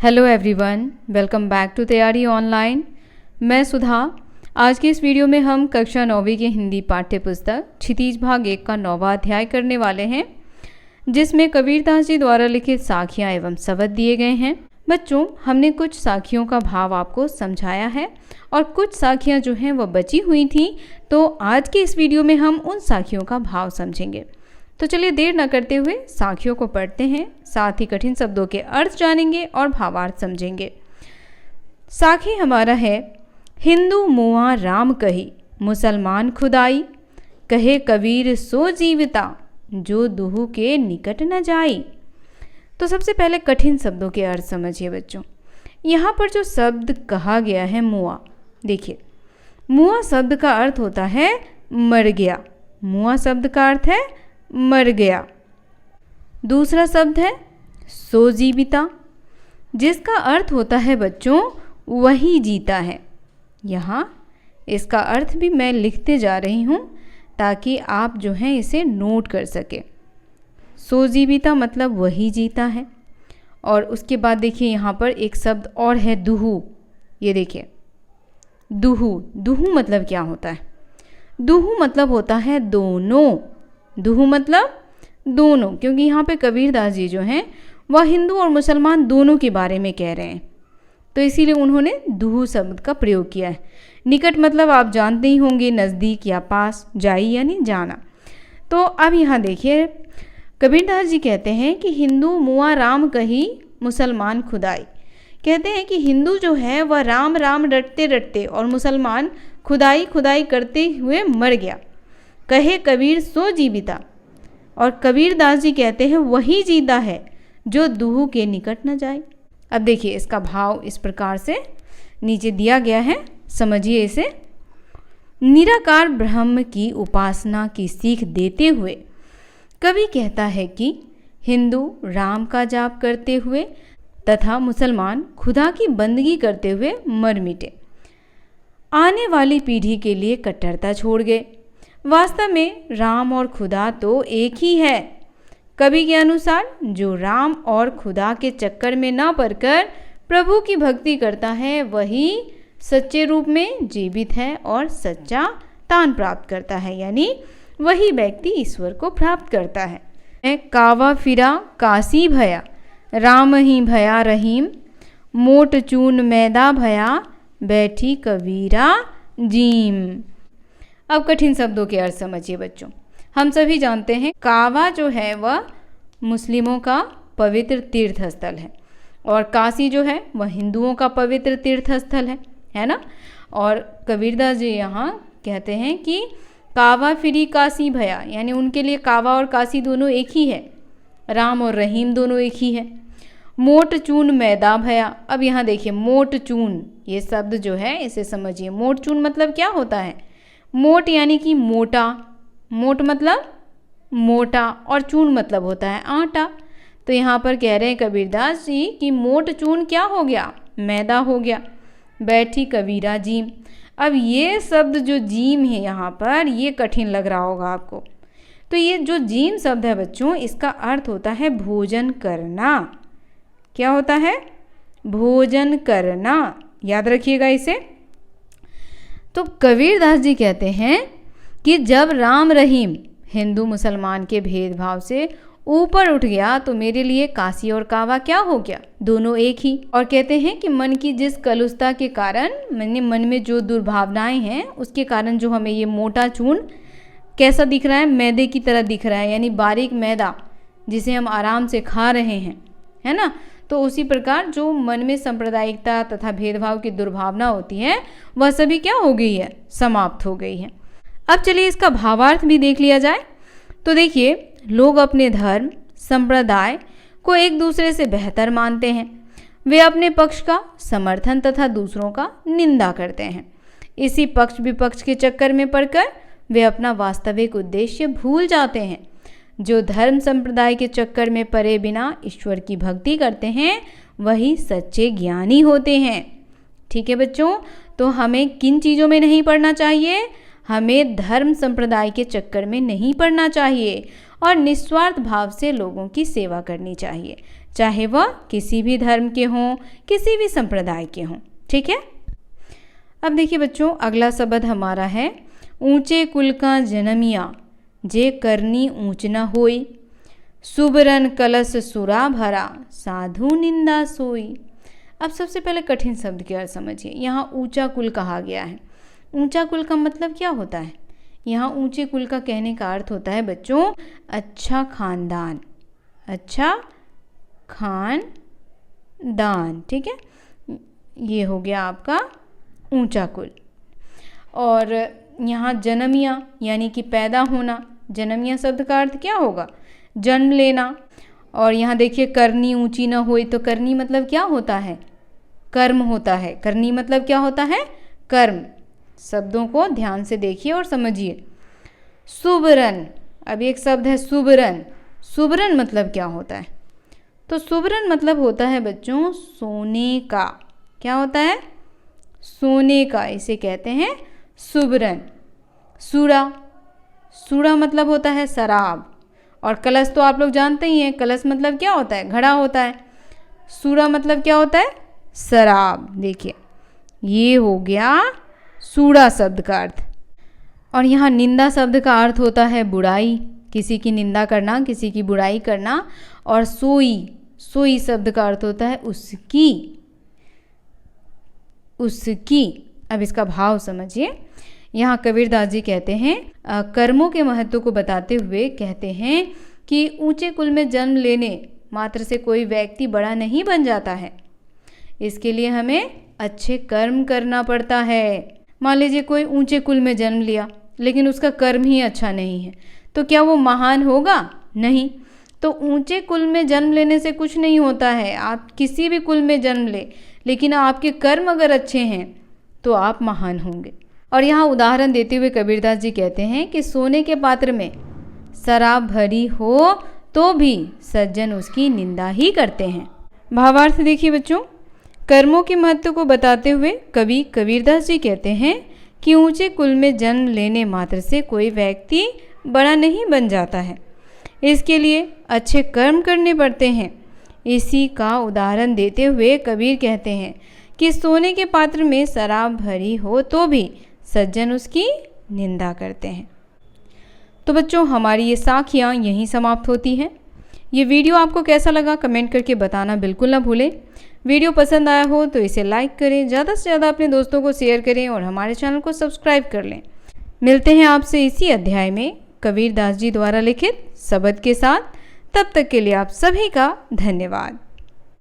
Hello everyone, welcome back to Tayyari Online. मैं सुधा। आज के इस वीडियो में हम कक्षा 9वीं की हिंदी पाठ्य पुस्तक क्षितिज भाग 1 का 9वां अध्याय करने वाले हैं, जिसमें कबीरदास जी द्वारा लिखित साखियाँ एवं शब्द दिए गए हैं। बच्चों, हमने कुछ साखियों का भाव आपको समझाया है और कुछ साखियाँ जो हैं वह बची हुई थी, तो आज के इस वीडियो में हम उन साखियों का भाव समझेंगे। तो चलिए देर न करते हुए साखियों को पढ़ते हैं, साथ ही कठिन शब्दों के अर्थ जानेंगे और भावार्थ समझेंगे। साखी हमारा है, हिंदू मुआ राम कही, मुसलमान खुदाई, कहे कबीर सो जीविता, जो दुहु के निकट न जाई। तो सबसे पहले कठिन शब्दों के अर्थ समझिए बच्चों। यहाँ पर जो शब्द कहा गया है मुआ, देखिए मुआ शब्द का अर्थ होता है मर गया। मुआ शब्द का अर्थ है मर गया। दूसरा शब्द है सोजीविता, जिसका अर्थ होता है बच्चों वही जीता है। यहाँ इसका अर्थ भी मैं लिखते जा रही हूँ ताकि आप जो हैं इसे नोट कर सके। सोजीविता मतलब वही जीता है। और उसके बाद देखिए यहाँ पर एक शब्द और है दुहु। ये देखिए दुहु, दुहु मतलब क्या होता है? दुहु मतलब होता है दोनों। दुहु मतलब दोनों, क्योंकि यहाँ पे कबीरदास जी जो हैं वह हिंदू और मुसलमान दोनों के बारे में कह रहे हैं, तो इसीलिए उन्होंने दुहु शब्द का प्रयोग किया है। निकट मतलब आप जानते ही होंगे, नज़दीक या पास, जाई यानी जाना। तो अब यहाँ देखिए कबीरदास जी कहते हैं कि हिंदू मुआ राम कही, मुसलमान खुदाई। कहते हैं कि हिंदू जो है वह राम राम रटते रटते और मुसलमान खुदाई खुदाई करते हुए मर गया। कहे कबीर सो जीविता, और कबीरदास जी कहते हैं वही जीता है जो दुहु के निकट न जाए। अब देखिए इसका भाव इस प्रकार से नीचे दिया गया है, समझिए इसे। निराकार ब्रह्म की उपासना की सीख देते हुए कवि कहता है कि हिंदू राम का जाप करते हुए तथा मुसलमान खुदा की बंदगी करते हुए मर मिटे। आने वाली पीढ़ी के लिए कट्टरता छोड़ गए। वास्तव में राम और खुदा तो एक ही है। कवि के अनुसार जो राम और खुदा के चक्कर में न पड़कर प्रभु की भक्ति करता है वही सच्चे रूप में जीवित है और सच्चा तान प्राप्त करता है, यानी वही व्यक्ति ईश्वर को प्राप्त करता है। कावा फिरा काशी भया, राम ही भया रहीम, मोट चून मैदा भया, बैठी कबीरा जीम। अब कठिन शब्दों के अर्थ समझिए बच्चों। हम सभी जानते हैं कावा जो है वह मुस्लिमों का पवित्र तीर्थ स्थल है, और काशी जो है वह हिंदुओं का पवित्र तीर्थ स्थल है ना। और कबीरदास जी यहाँ कहते हैं कि कावा फिरी काशी भया, यानी उनके लिए कावा और काशी दोनों एक ही है, राम और रहीम दोनों एक ही है। मोट चून मैदा भया। अब यहाँ देखिए मोट चून, ये शब्द जो है इसे समझिए। मोट चून मतलब क्या होता है? मोट यानी कि मोटा, मोट मतलब मोटा, और चून मतलब होता है आटा। तो यहाँ पर कह रहे हैं कबीरदास जी कि मोट चून क्या हो गया? मैदा हो गया। बैठी कबीरा जीम। अब ये शब्द जो जीम है यहाँ पर, ये कठिन लग रहा होगा आपको। तो ये जो जीम शब्द है बच्चों, इसका अर्थ होता है भोजन करना। क्या होता है? भोजन करना। याद रखिएगा इसे। तो कबीरदास जी कहते हैं कि जब राम रहीम हिंदू मुसलमान के भेदभाव से ऊपर उठ गया तो मेरे लिए काशी और कावा क्या हो गया? दोनों एक ही। और कहते हैं कि मन की जिस कलुषता के कारण, मन में जो दुर्भावनाएं हैं उसके कारण जो हमें ये मोटा चून कैसा दिख रहा है? मैदे की तरह दिख रहा है, यानी बारीक मैदा जिसे हम आराम से खा रहे हैं, है ना। तो उसी प्रकार जो मन में सांप्रदायिकता तथा भेदभाव की दुर्भावना होती है वह सभी क्या हो गई है? समाप्त हो गई है। अब चलिए इसका भावार्थ भी देख लिया जाए। तो देखिए लोग अपने धर्म संप्रदाय को एक दूसरे से बेहतर मानते हैं। वे अपने पक्ष का समर्थन तथा दूसरों का निंदा करते हैं। इसी पक्ष विपक्ष के चक्कर में पड़कर वे अपना वास्तविक उद्देश्य भूल जाते हैं। जो धर्म संप्रदाय के चक्कर में पड़े बिना ईश्वर की भक्ति करते हैं वही सच्चे ज्ञानी होते हैं। ठीक है बच्चों, तो हमें किन चीज़ों में नहीं पड़ना चाहिए? हमें धर्म संप्रदाय के चक्कर में नहीं पड़ना चाहिए और निस्वार्थ भाव से लोगों की सेवा करनी चाहिए। चाहे वह किसी भी धर्म के हों, किसी भी संप्रदाय के हों। ठीक है। अब देखिए बच्चों, अगला शब्द हमारा है ऊंचे कुल का जनमिया, जे करनी ऊंच न होई, सुबरन कलश सुरा भरा, साधु निंदा सोई। अब सबसे पहले कठिन शब्द की अर्थ समझिए। यहाँ ऊंचा कुल कहा गया है। ऊंचा कुल का मतलब क्या होता है? यहाँ ऊंचे कुल का कहने का अर्थ होता है बच्चों अच्छा खानदान, अच्छा खानदान। ठीक है, ये हो गया आपका ऊंचा कुल। और यहाँ जन्मिया यानी कि पैदा होना, जन्मिया शब्द का अर्थ क्या होगा? जन्म लेना। और यहाँ देखिए करनी ऊंची ना होई, तो करनी मतलब क्या होता है? कर्म होता है। करनी मतलब क्या होता है? कर्म। शब्दों को ध्यान से देखिए और समझिए। सुबरन, अब एक शब्द है सुबरन। सुबरन मतलब क्या होता है? तो सुबरन मतलब होता है बच्चों सोने का। क्या होता है? सोने का, इसे कहते हैं सुबरन। सूरा, सूरा मतलब होता है शराब। और कलश तो आप लोग जानते ही हैं, कलश मतलब क्या होता है? घड़ा होता है। सूरा मतलब क्या होता है? शराब। देखिए ये हो गया सूरा शब्द का अर्थ। और यहाँ निंदा शब्द का अर्थ होता है बुराई, किसी की निंदा करना, किसी की बुराई करना। और सोई, सोई शब्द का अर्थ होता है उसकी, उसकी। अब इसका भाव समझिए। यहाँ कबीरदास जी कहते हैं कर्मों के महत्व को बताते हुए कहते हैं कि ऊंचे कुल में जन्म लेने मात्र से कोई व्यक्ति बड़ा नहीं बन जाता है। इसके लिए हमें अच्छे कर्म करना पड़ता है। मान लीजिए कोई ऊंचे कुल में जन्म लिया लेकिन उसका कर्म ही अच्छा नहीं है, तो क्या वो महान होगा? नहीं। तो ऊंचे कुल में जन्म लेने से कुछ नहीं होता है। आप किसी भी कुल में जन्म ले, लेकिन आपके कर्म अगर अच्छे हैं तो आप महान होंगे। और यहाँ उदाहरण देते हुए कबीरदास जी कहते हैं कि सोने के पात्र में शराब भरी हो तो भी सज्जन उसकी निंदा ही करते हैं। भावार्थ देखिए बच्चों, कर्मों के महत्व को बताते हुए कवि कबीरदास जी कहते हैं कि ऊंचे कुल में जन्म लेने मात्र से कोई व्यक्ति बड़ा नहीं बन जाता है। इसके लिए अच्छे कर्म करने पड़ते हैं। इसी का उदाहरण देते हुए कबीर कहते हैं कि सोने के पात्र में शराब भरी हो तो भी सज्जन उसकी निंदा करते हैं। तो बच्चों, हमारी ये साखियाँ यहीं समाप्त होती हैं। ये वीडियो आपको कैसा लगा कमेंट करके बताना बिल्कुल ना भूलें। वीडियो पसंद आया हो तो इसे लाइक करें, ज़्यादा से ज़्यादा अपने दोस्तों को शेयर करें और हमारे चैनल को सब्सक्राइब कर लें। मिलते हैं आपसे इसी अध्याय में कबीरदास जी द्वारा लिखित शब्द के साथ। तब तक के लिए आप सभी का धन्यवाद।